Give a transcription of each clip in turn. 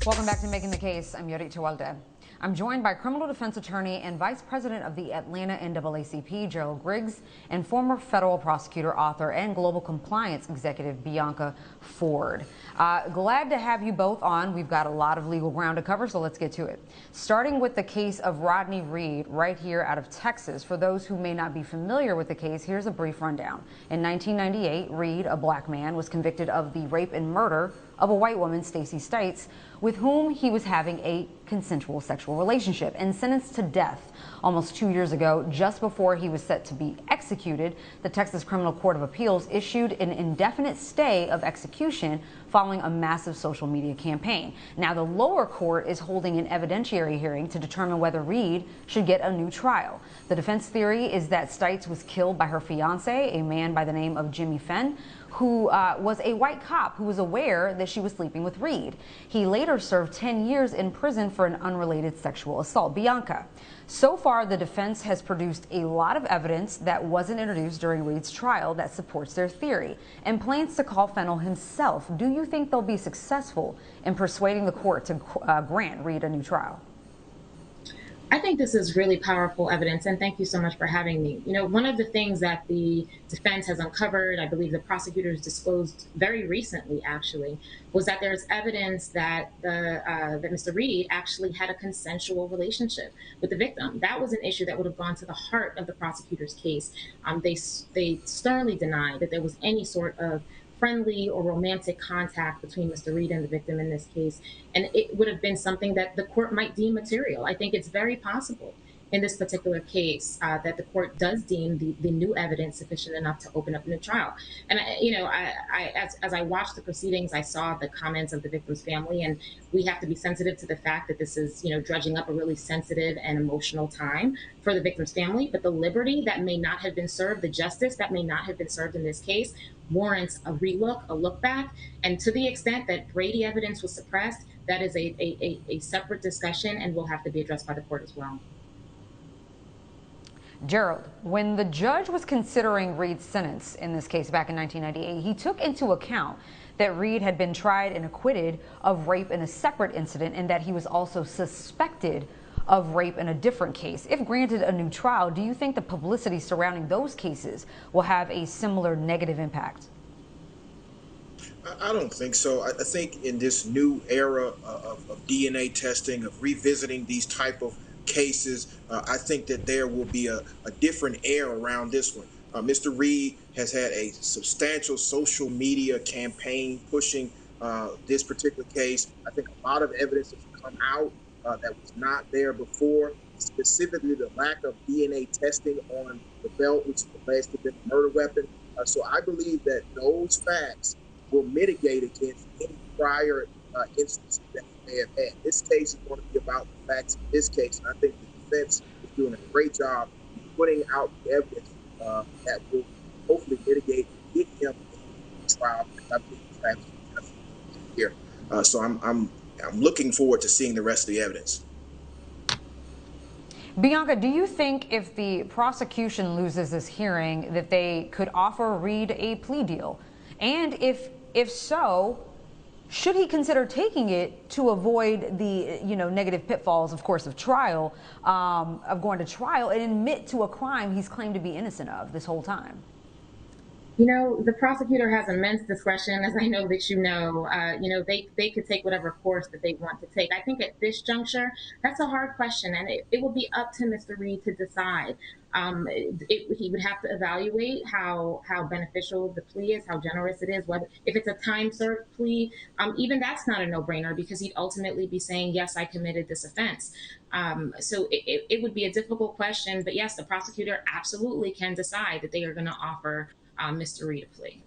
Welcome back to Making the Case. I'm Yodit Tewolde. I'm joined by criminal defense attorney and vice president of the Atlanta NAACP, Gerald Griggs, and former federal prosecutor, author, and global compliance executive, Bianca Forde. Glad to have you both on. We've got a lot of legal ground to cover, so let's get to it. Starting with the case of Rodney Reed, right here out of Texas. For those who may not be familiar with the case, here's a brief rundown. In 1998, Reed, a black man, was convicted of the rape and murder of a white woman, Stacey Stites, with whom he was having a consensual sexual relationship, and sentenced to death almost 2 years ago. Just before he was set to be executed, the Texas Criminal Court of Appeals issued an indefinite stay of execution following a massive social media campaign. Now, the lower court is holding an evidentiary hearing to determine whether Reed should get a new trial. The defense theory is that Stites was killed by her fiance, a man by the name of Jimmy Fenn, who was a white cop who was aware that she was sleeping with Reed. He later served 10 years in prison for an unrelated sexual assault. Bianca, so far the defense has produced a lot of evidence that wasn't introduced during Reed's trial that supports their theory and plans to call Fennell himself. Do you think they'll be successful in persuading the court to grant Reed a new trial? I think this is really powerful evidence, and thank you so much for having me. You know, one of the things that the defense has uncovered, I believe the prosecutors disclosed very recently, actually, was that there's evidence that that Mr. Reed actually had a consensual relationship with the victim. That was an issue that would have gone to the heart of the prosecutor's case. They sternly denied that there was any sort of friendly or romantic contact between Mr. Reed and the victim in this case, and it would have been something that the court might deem material. I think it's very possible in this particular case that the court does deem the new evidence sufficient enough to open up a new trial. And as I watched the proceedings, I saw the comments of the victim's family, and we have to be sensitive to the fact that this is, dredging up a really sensitive and emotional time for the victim's family. But the liberty that may not have been served, the justice that may not have been served in this case, warrants a relook, a look back. And to the extent that Brady evidence was suppressed, that is a separate discussion and will have to be addressed by the court as well. Gerald, when the judge was considering Reed's sentence in this case back in 1998, he took into account that Reed had been tried and acquitted of rape in a separate incident and that he was also suspected of rape in a different case. If granted a new trial, do you think the publicity surrounding those cases will have a similar negative impact? I don't think so. I think in this new era of DNA testing, of revisiting these type of cases, I think that there will be a different air around this one. Mr. Reed has had a substantial social media campaign pushing this particular case. I think a lot of evidence has come out that was not there before, specifically the lack of DNA testing on the belt, which is alleged to have been a murder weapon. So I believe that those facts will mitigate against any prior instances that we may have had. This case is going to be about the facts in this case, and I think the defense is doing a great job putting out the evidence that will hopefully mitigate and get him in the trial. I think the facts are just here. So I'm looking forward to seeing the rest of the evidence. Bianca, do you think if the prosecution loses this hearing that they could offer Reed a plea deal? And if so, should he consider taking it to avoid the negative pitfalls, of course, of trial, of going to trial and admit to a crime he's claimed to be innocent of this whole time? The prosecutor has immense discretion, as I know that they could take whatever course that they want to take. I think at this juncture, that's a hard question, and it will be up to Mr. Reed to decide. He would have to evaluate how beneficial the plea is, how generous it is, whether if it's a time-served plea, even that's not a no-brainer because he'd ultimately be saying, yes, I committed this offense. So it would be a difficult question, but yes, the prosecutor absolutely can decide that they are going to offer Mr. Reed a plea.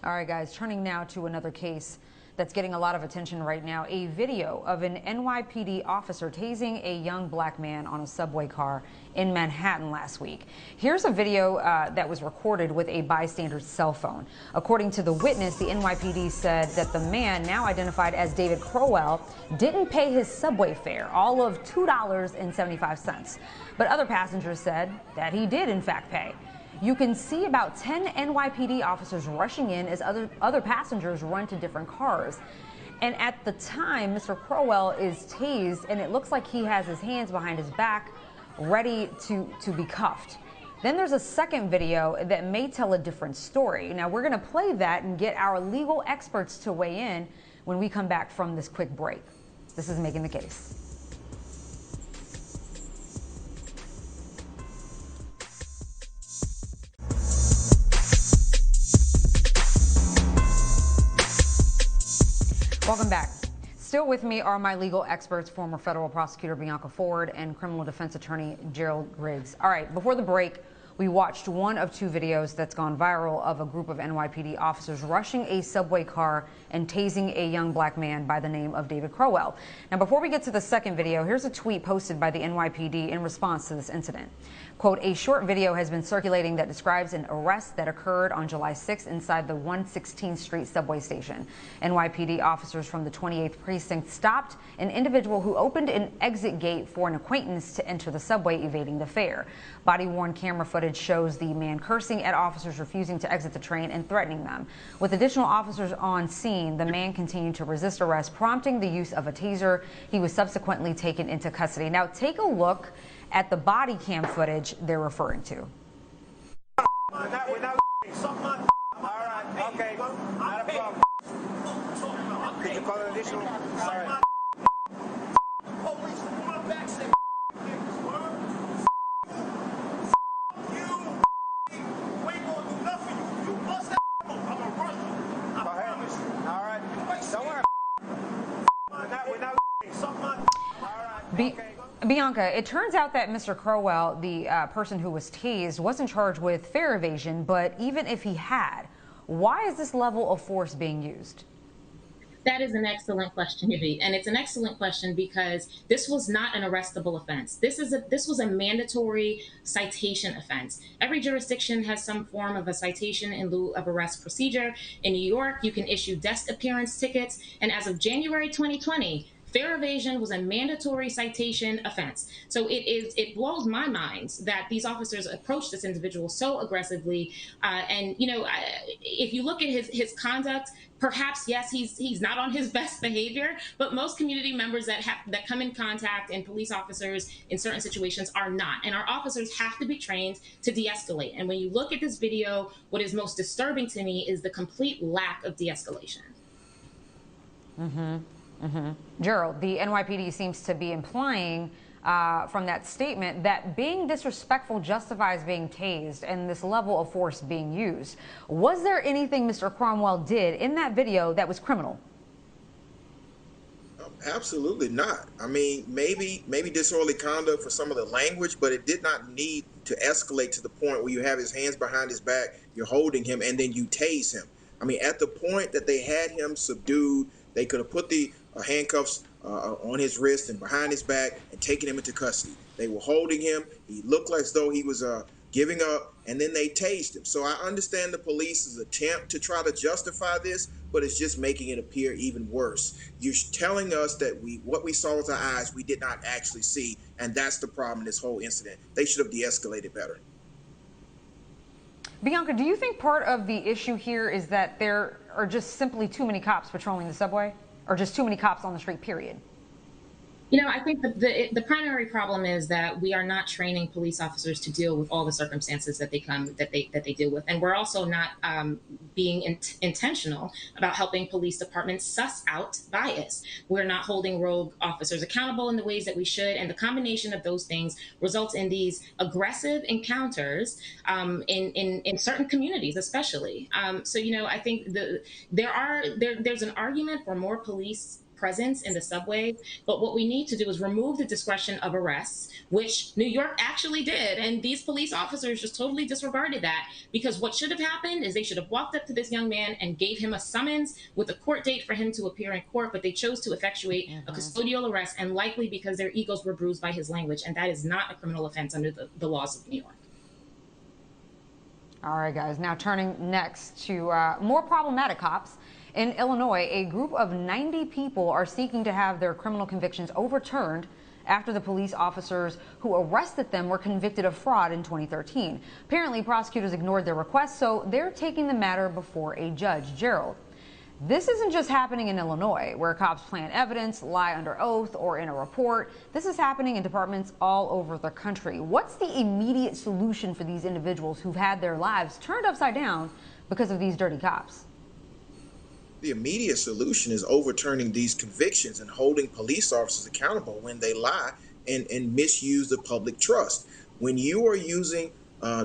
All right, guys, turning now to another case that's getting a lot of attention right now. A video of an NYPD officer tasing a young black man on a subway car in Manhattan last week. Here's a video that was recorded with a bystander's cell phone. According to the witness, the NYPD said that the man, now identified as David Crowell, didn't pay his subway fare, all of $2.75. But other passengers said that he did, in fact, pay. You can see about 10 NYPD officers rushing in as other passengers run to different cars. And at the time, Mr. Crowell is tased, and it looks like he has his hands behind his back, ready to be cuffed. Then there's a second video that may tell a different story. Now, we're going to play that and get our legal experts to weigh in when we come back from this quick break. This is Making the Case. Welcome back. Still with me are my legal experts, former federal prosecutor Bianca Forde and criminal defense attorney Gerald Griggs. All right, before the break, we watched one of two videos that's gone viral of a group of NYPD officers rushing a subway car and tasing a young black man by the name of David Crowell. Now, before we get to the second video, here's a tweet posted by the NYPD in response to this incident. Quote, a short video has been circulating that describes an arrest that occurred on July 6th inside the 116th Street subway station. NYPD officers from the 28th precinct stopped an individual who opened an exit gate for an acquaintance to enter the subway, evading the fare. Body-worn camera footage shows the man cursing at officers refusing to exit the train and threatening them. With additional officers on scene, the man continued to resist arrest, prompting the use of a taser. He was subsequently taken into custody. Now, take a look at the body cam footage they're referring to. Bianca, it turns out that Mr. Crowell, the person who was tased, wasn't charged with fare evasion, but even if he had, why is this level of force being used? That is an excellent question, Yodit, and it's an excellent question because this was not an arrestable offense. This was a mandatory citation offense. Every jurisdiction has some form of a citation in lieu of arrest procedure. In New York, you can issue desk appearance tickets, and as of January 2020, fare evasion was a mandatory citation offense. So it blows my mind that these officers approached this individual so aggressively. And you know, if you look at his conduct, perhaps yes, he's not on his best behavior, but most community members that come in contact and police officers in certain situations are not. And our officers have to be trained to de-escalate. And when you look at this video, what is most disturbing to me is the complete lack of de-escalation. Gerald, the NYPD seems to be implying from that statement that being disrespectful justifies being tased and this level of force being used. Was there anything Mr. Crowell did in that video that was criminal? Absolutely not. I mean, maybe disorderly conduct for some of the language, but it did not need to escalate to the point where you have his hands behind his back, you're holding him, and then you tase him. I mean, at the point that they had him subdued, they could have put the handcuffs on his wrist and behind his back and taken him into custody. They were holding him. He looked as though he was giving up, and then they tased him. So I understand the police's attempt to try to justify this, but it's just making it appear even worse. You're telling us that what we saw with our eyes, we did not actually see, and that's the problem in this whole incident. They should have de-escalated better. Bianca, do you think part of the issue here is that there are just simply too many cops patrolling the subway, or just too many cops on the street, period? You know, I think the primary problem is that we are not training police officers to deal with all the circumstances that they deal with, and we're also not being intentional about helping police departments suss out bias. We're not holding rogue officers accountable in the ways that we should, and the combination of those things results in these aggressive encounters in certain communities, especially. So, you know, I think there's an argument for more police presence in the subway, but what we need to do is remove the discretion of arrests, which New York actually did, and these police officers just totally disregarded that, because what should have happened is they should have walked up to this young man and gave him a summons with a court date for him to appear in court, but they chose to effectuate a custodial arrest, and likely because their egos were bruised by his language, and that is not a criminal offense under the laws of New York. All right, guys, now turning next to more problematic cops. In Illinois, a group of 90 people are seeking to have their criminal convictions overturned after the police officers who arrested them were convicted of fraud in 2013. Apparently, prosecutors ignored their request, so they're taking the matter before a judge. Gerald, This isn't just happening in Illinois, where cops plant evidence, lie under oath, or in a report. This is happening in departments all over the country. What's the immediate solution for these individuals who've had their lives turned upside down because of these dirty cops? The immediate solution is overturning these convictions and holding police officers accountable when they lie and misuse the public trust. When you are using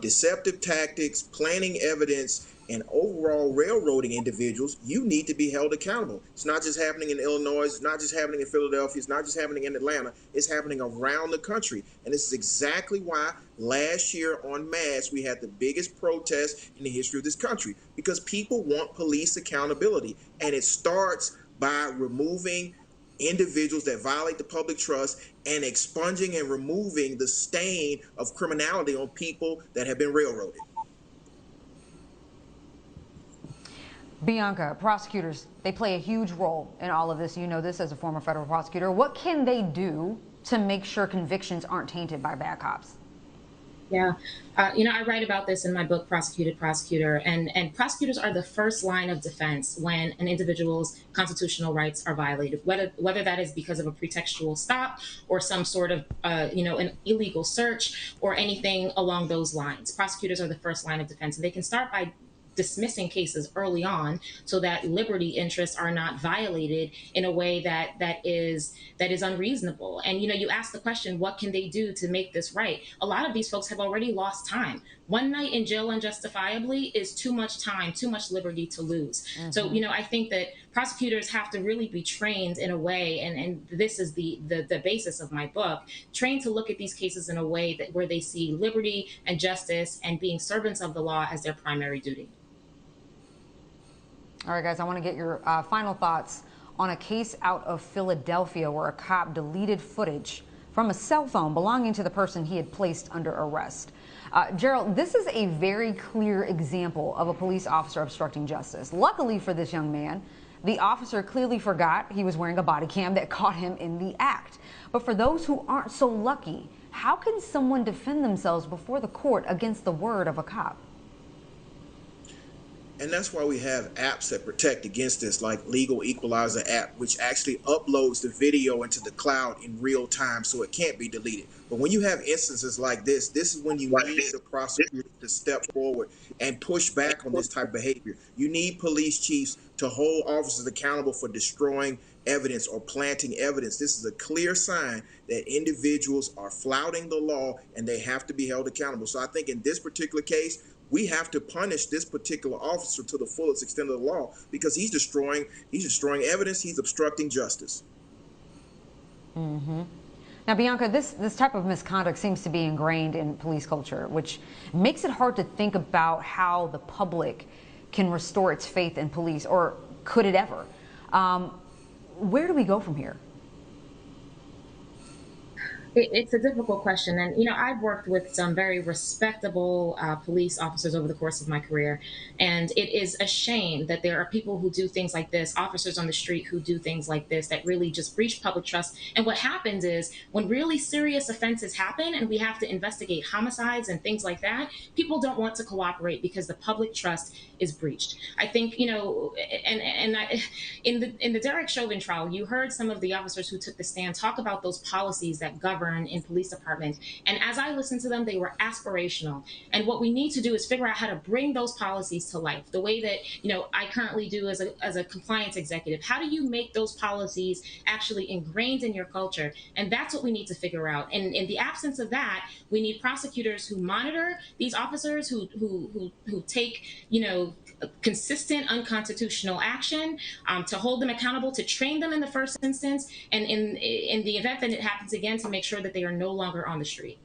deceptive tactics, planting evidence, and overall railroading individuals, you need to be held accountable. It's not just happening in Illinois, it's not just happening in Philadelphia, it's not just happening in Atlanta, it's happening around the country. And this is exactly why last year en masse we had the biggest protest in the history of this country, because people want police accountability. And it starts by removing individuals that violate the public trust and expunging and removing the stain of criminality on people that have been railroaded. Bianca, prosecutors, they play a huge role in all of this. You know this as a former federal prosecutor. What can they do to make sure convictions aren't tainted by bad cops? Yeah. I write about this in my book, Prosecuted Prosecutor, and prosecutors are the first line of defense when an individual's constitutional rights are violated, whether that is because of a pretextual stop or some sort of, an illegal search or anything along those lines. Prosecutors are the first line of defense, and they can start by dismissing cases early on so that liberty interests are not violated in a way that is unreasonable. And you ask the question, what can they do to make this right? A lot of these folks have already lost time. One night in jail unjustifiably is too much time, too much liberty to lose. Mm-hmm. So I think that prosecutors have to really be trained in a way, and this is the basis of my book, trained to look at these cases in a way that where they see liberty and justice and being servants of the law as their primary duty. All right, guys, I want to get your final thoughts on a case out of Philadelphia where a cop deleted footage from a cell phone belonging to the person he had placed under arrest. Gerald, this is a very clear example of a police officer obstructing justice. Luckily for this young man, the officer clearly forgot he was wearing a body cam that caught him in the act. But for those who aren't so lucky, how can someone defend themselves before the court against the word of a cop? And that's why we have apps that protect against this, like Legal Equalizer app, which actually uploads the video into the cloud in real time so it can't be deleted. But when you have instances like this is when you need the prosecutor to step forward and push back on this type of behavior. You need police chiefs to hold officers accountable for destroying evidence or planting evidence. This is a clear sign that individuals are flouting the law and they have to be held accountable. So I think in this particular case, we have to punish this particular officer to the fullest extent of the law because he's destroying evidence, he's obstructing justice. Mm-hmm. Now, Bianca, this type of misconduct seems to be ingrained in police culture, which makes it hard to think about how the public can restore its faith in police, or could it ever? Where do we go from here? It's a difficult question. And, I've worked with some very respectable police officers over the course of my career. And it is a shame that there are people who do things like this, officers on the street who do things like this, that really just breach public trust. And what happens is when really serious offenses happen and we have to investigate homicides and things like that, people don't want to cooperate because the public trust is breached. I think, in the Derek Chauvin trial, you heard some of the officers who took the stand talk about those policies that govern in police departments. And as I listened to them, they were aspirational. And what we need to do is figure out how to bring those policies to life, the way that, I currently do as a compliance executive. How do you make those policies actually ingrained in your culture? And that's what we need to figure out. And in the absence of that, we need prosecutors who monitor these officers, who take, consistent unconstitutional action, to hold them accountable, to train them in the first instance, and in the event that it happens again, to make sure that they are no longer on the street.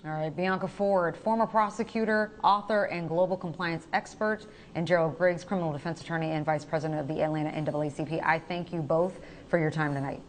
All right, Bianca Forde, former prosecutor, author, and global compliance expert, and Gerald Griggs, criminal defense attorney and vice president of the Atlanta NAACP. I thank you both for your time tonight.